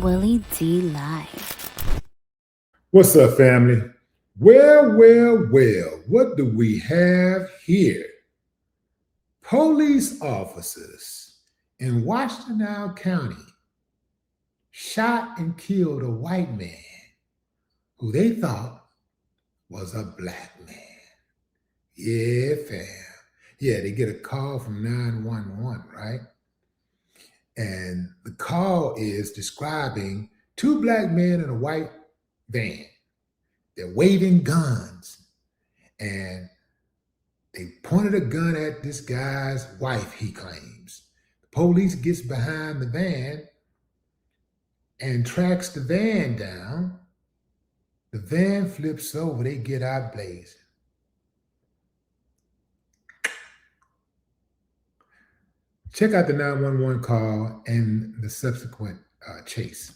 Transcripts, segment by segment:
Willie D live. What's up, family? Well, what do we have here? Police officers in Washtenaw County shot and killed a white man who they thought was a black man. Yeah, fam. Yeah, they get a call from 911, right? And the call is describing two black men in a white van. They're waving guns, and they pointed a gun at this guy's wife, he claims. The police gets behind the van and tracks the van down. The van flips over, they get out blazing. Check out the 911 call and the subsequent chase.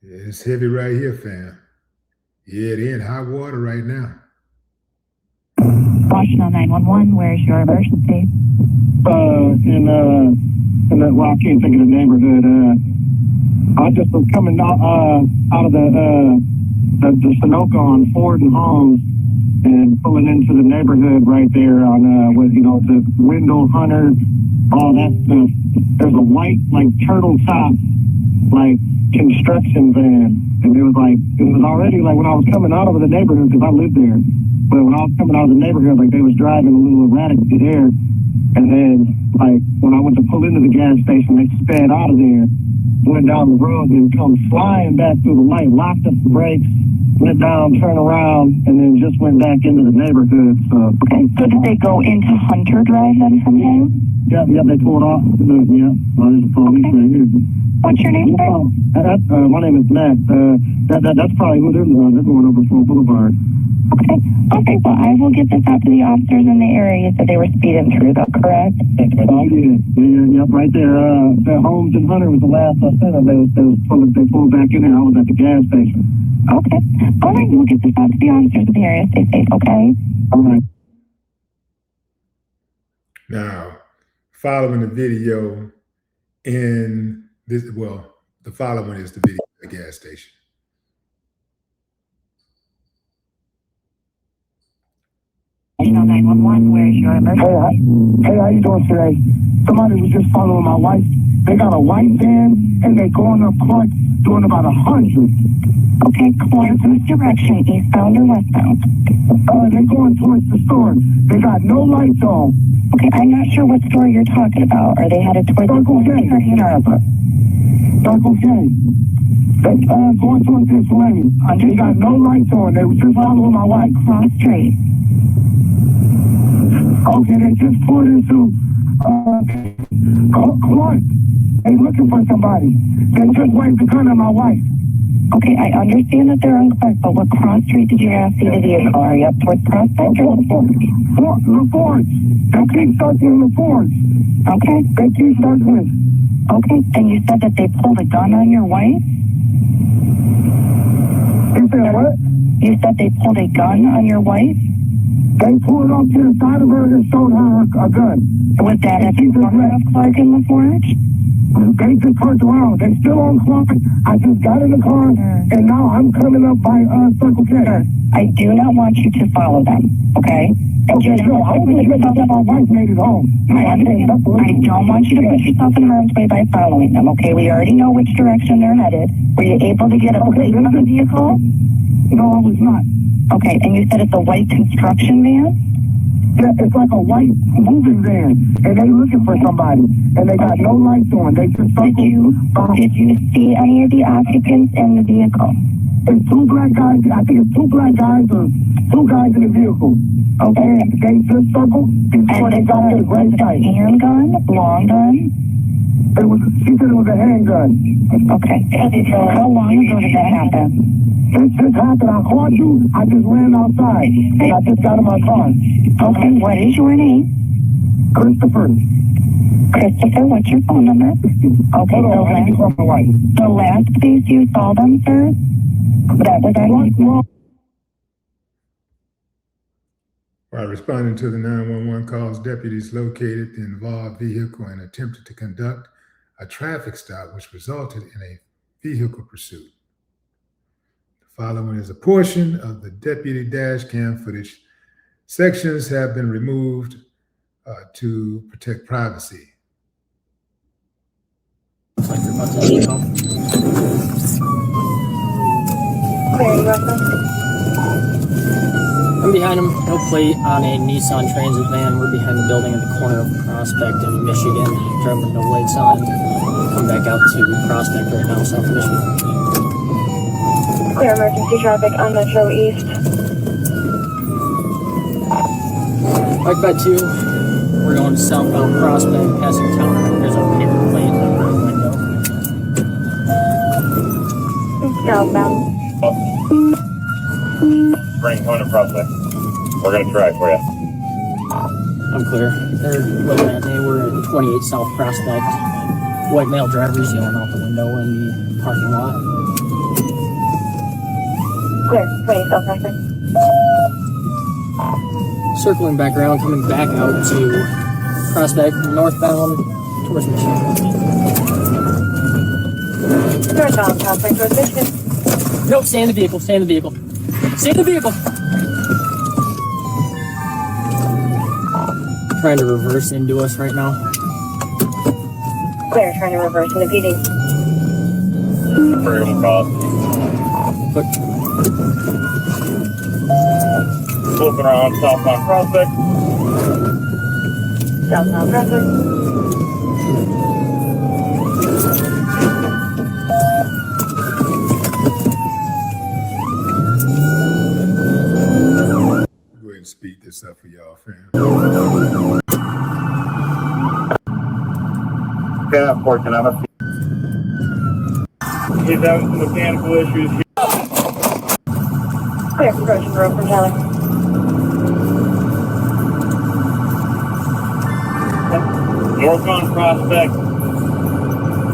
It's heavy right here, fam. Yeah, they're in hot water right now. Washtenaw 911, where's your emergency? Well, I can't think of the neighborhood. I just was coming out of the Sunoco on Ford and Holmes and pulling into the neighborhood right there on the window hunter, all that stuff. There's a white turtle top construction van, and it was already when I was coming out of the neighborhood, because I lived there. But when I was coming out of the neighborhood, they was driving a little erratically there. And then, when I went to pull into the gas station, they sped out of there, went down the road, and come flying back through the light, locked up the brakes, went down, turned around, and then just went back into the neighborhood. So, okay, so did they go into Hunter Drive then from home? Yeah, they pulled off. There's the police right here. What's your name, sir? My name is Matt. That's probably who they're going over Full Boulevard. Okay, well, I will get this out to the officers in the area. You said they were speeding through, though, correct? Oh, yeah, right there. Holmes and Hunter was the last I said. They pulled back in there. I was at the gas station. Okay. All right, we'll get this out to the officers in the area. Stay safe, okay? All right. Now, following the video in this, the following is the video at the gas station. Washtenaw 911, where's your emergency? Hey, how you doing today? Somebody was just following my wife. They got a white van, and they going up Clark doing about 100. Okay, Clark, which direction, eastbound or westbound? They're going towards the store. They got no lights on. Okay, I'm not sure what store you're talking about. Are they headed towards Circle K or Harbor? Circle K. They going towards this lane. They got no lights on. They was just following my wife. Cross street. Okay, they just pulled into Clark. They looking for somebody. They just waved the gun at my wife. Okay, I understand that they're on Clark, but what cross street did you have see the vehicle? Are you up towards Prospect or LaForge. They keep circling LaForge. Okay. They keep circling. Okay, and you said that they pulled a gun on your wife? You said what? You said they pulled a gun on your wife? They pulled up to the side of her and showed her a gun. Was that at the corner of Clark and LaForge? They just turned around. They still on Clark. I just got in the car, and now I'm coming up by Circle K. I do not want you to follow them, okay? Okay, no, I want to make sure that my wife made it home. I don't want you to put yourself in harm's way by following them, okay? We already know which direction they're headed. Were you able to get a plate on the vehicle? No, I was not. Okay, and you said it's a white construction van? Yeah, it's like a white moving van, and they looking for somebody, and they got no lights on. They just Did you see any of the occupants in the vehicle? It's two black guys. I think it's two black guys or two guys in the vehicle. Okay, and they just circled before they got to the gray light. Handgun, long gun. She said it was a handgun. Okay. How long ago did that happen? It just happened. I called you. I just ran outside. And I just got in my car. Okay, what is your name? Christopher. Christopher, what's your phone number? Okay, the last place you saw them, sir? That was on While responding to the 911 calls, deputies located the involved vehicle and attempted to conduct a traffic stop, which resulted in a vehicle pursuit. The following is a portion of the deputy dash cam footage. Sections have been removed to protect privacy. Clear, you I'm behind him, no plate on a Nissan Transit van. We're behind the building at the corner of Prospect and Michigan. Driving no lights on. Come back out to Prospect right now, South Michigan. Clear emergency traffic on Metro East. Bike by 2. We're going southbound Prospect, passing town. There's a paper plate in the rear window. Southbound. Bring coming to Prospect. We're gonna try for you. I'm clear. They're looking at me. We're at 28 South Prospect. White male drivers yelling out the window in the parking lot. Clear, 20 South Prospect. Circling back around, coming back out to Prospect, northbound towards Michigan. Northbound Prospect towards Michigan. Nope, stay in the vehicle, stay in the vehicle. Stay in the vehicle! Trying to reverse into us right now. Clear, trying to reverse in the PD. For your call. But Flipping around southbound Prospect. Southbound Prospect. Go ahead and speed this up for y'all, fam. Yeah, working on it. He's having some mechanical issues. Clear, approaching road from Tyler. Northbound Prospect.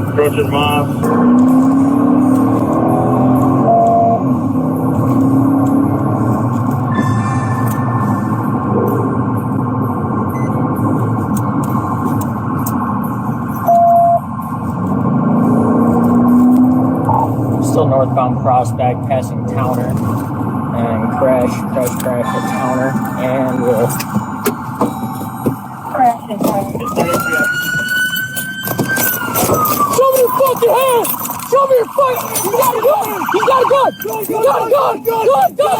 Approaching Moss. still northbound Prospect, passing Towner, and crash at Towner, and we'll Crash and Towner. show me your fucking hand! Show me your fucking... He's got a gun! He's got a gun! He's got a gun! Gun!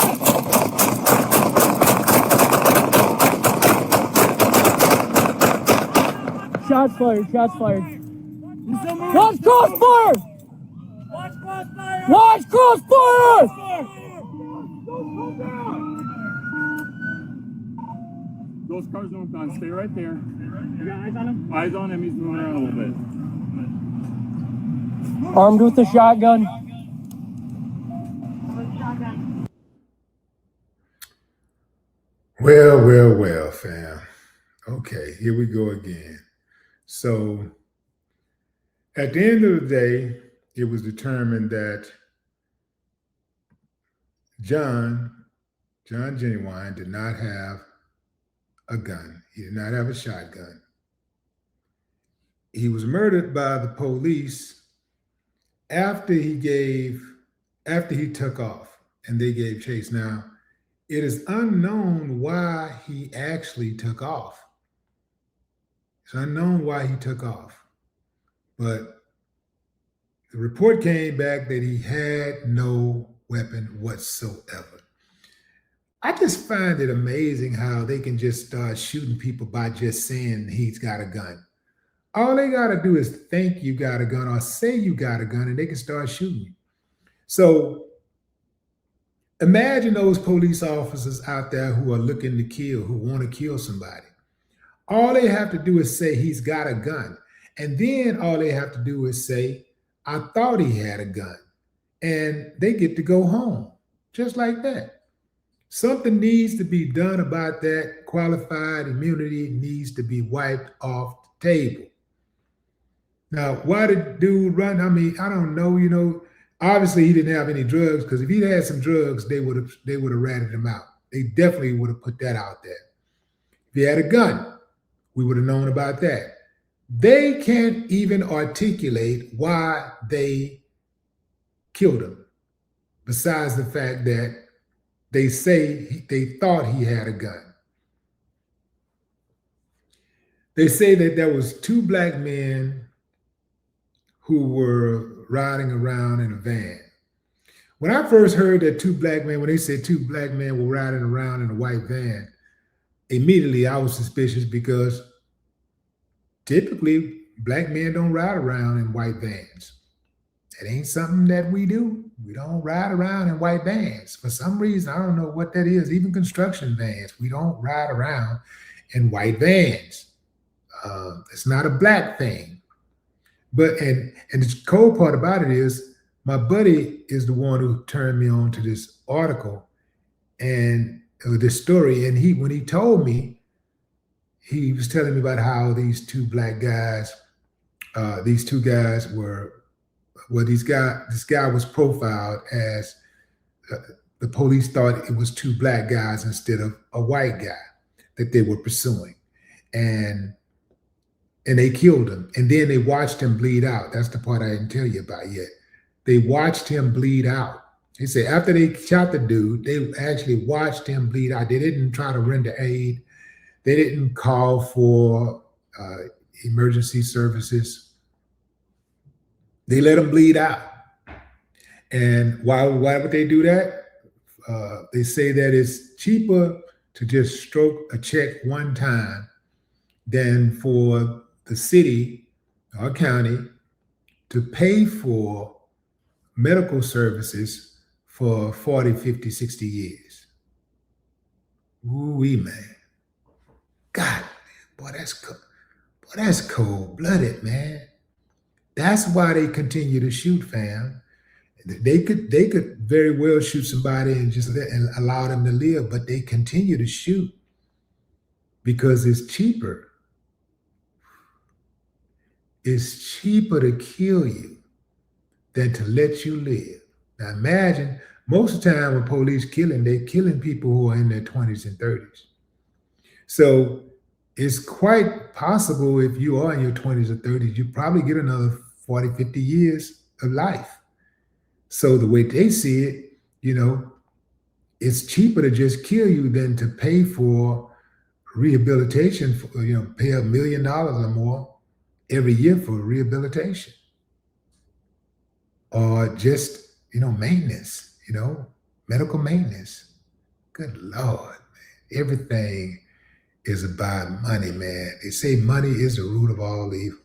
Shots fired! Shots fired! Watch crossfire! Watch crossfire! Those cars northbound. Stay right there. You got eyes on him? Eyes on him. He's moving around a little bit. Armed with a shotgun. Well, fam. Okay, here we go again. So, at the end of the day, it was determined that John Genuine did not have a gun. He did not have a shotgun. He was murdered by the police after he took off and they gave chase. Now, it is unknown why he actually took off. It's unknown why he took off. But the report came back that he had no weapon whatsoever. I just find it amazing how they can just start shooting people by just saying he's got a gun. All they got to do is think you got a gun or say you got a gun and they can start shooting you. So imagine those police officers out there who are looking to kill, who want to kill somebody. All they have to do is say he's got a gun. And then all they have to do is say, I thought he had a gun. And they get to go home, just like that. Something needs to be done about that. Qualified immunity needs to be wiped off the table. Now, why did dude run? I mean, I don't know, obviously he didn't have any drugs, because if he'd had some drugs, they would have ratted him out. They definitely would have put that out there. If he had a gun, we would have known about that. They can't even articulate why they killed him, besides the fact that they say they thought he had a gun. They say that there was 2 black men who were riding around in a van. When I first heard that 2 black men, when they said 2 black men were riding around in a white van, immediately I was suspicious because typically black men don't ride around in white vans. It ain't something that we do. We don't ride around in white vans. For some reason, I don't know what that is. Even construction vans, we don't ride around in white vans. It's not a black thing. But and the cold part about it is my buddy is the one who turned me on to this article and this story. And when he told me, he was telling me about how these 2 black guys, these 2 guys were, well, this guy was profiled as the police thought it was 2 black guys instead of a white guy that they were pursuing. And they killed him. And then they watched him bleed out. That's the part I didn't tell you about yet. They watched him bleed out. They say after they shot the dude, they actually watched him bleed out. They didn't try to render aid. They didn't call for emergency services. They let him bleed out. And why would they do that? They say that it's cheaper to just stroke a check one time than for the city or county to pay for medical services for 40, 50, 60 years. Ooh-wee, man. God, boy, that's cold-blooded, man. That's why they continue to shoot, fam. They could very well shoot somebody and just allow them to live, but they continue to shoot because it's cheaper. It's cheaper to kill you than to let you live. Now imagine, most of the time when police killing, they're killing people who are in their 20s and 30s. So it's quite possible if you are in your 20s or 30s, you probably get another 40, 50 years of life. So the way they see it, it's cheaper to just kill you than to pay for rehabilitation, pay $1 million or more every year for rehabilitation. Or just, maintenance, medical maintenance. Good Lord, man. Everything is about money, man. They say money is the root of all evil.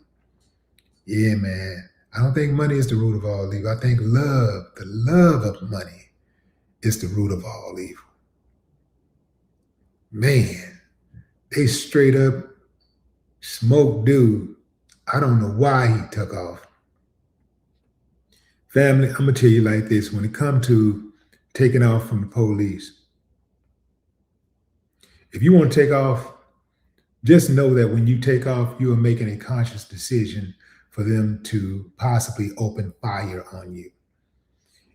Yeah, man. I don't think money is the root of all evil. I think the love of money is the root of all evil. Man, they straight up smoked dude. I don't know why he took off. Family, I'm going to tell you like this. When it comes to taking off from the police, if you want to take off, just know that when you take off, you are making a conscious decision for them to possibly open fire on you.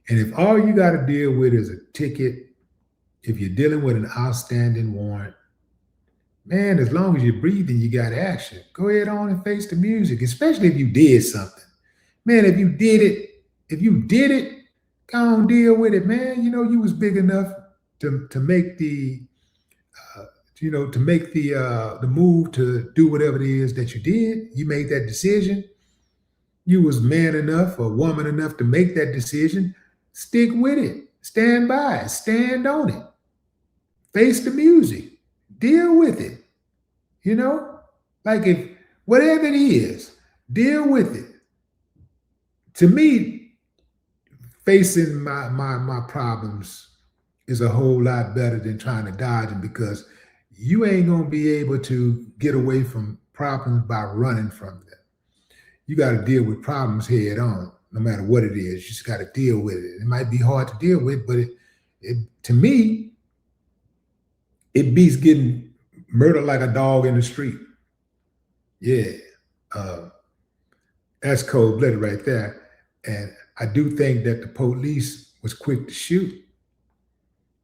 And if all you got to deal with is a ticket, if you're dealing with an outstanding warrant, man, as long as you're breathing, you got action. Go ahead on and face the music, especially if you did something. Man, if you did it, go on, deal with it, man. You was big enough to make the move to do whatever it is that you did. You made that decision. You was man enough or woman enough to make that decision. Stick with it. Stand by it. Stand on it. Face the music. Deal with it. Like if whatever it is, deal with it. To me, facing my problems is a whole lot better than trying to dodge them, because you ain't gonna be able to get away from problems by running from them. You got to deal with problems head on, no matter what it is. You just got to deal with it. It might be hard to deal with, but to me, it beats getting murdered like a dog in the street. Yeah, that's cold-blooded right there. And I do think that the police was quick to shoot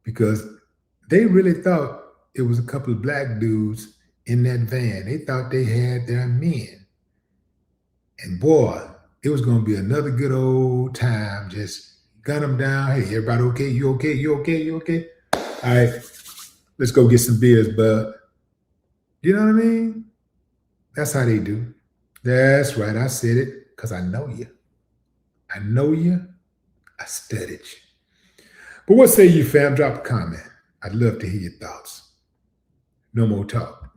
because they really thought it was a couple of black dudes in that van. They thought they had their men. And boy, it was going to be another good old time. Just gun them down. Hey, everybody okay? You okay? You okay? You okay? All right, let's go get some beers, bud. You know what I mean? That's how they do. That's right. I said it because I know you. I know you. I studied you. But what say you, fam? Drop a comment. I'd love to hear your thoughts. No more talk.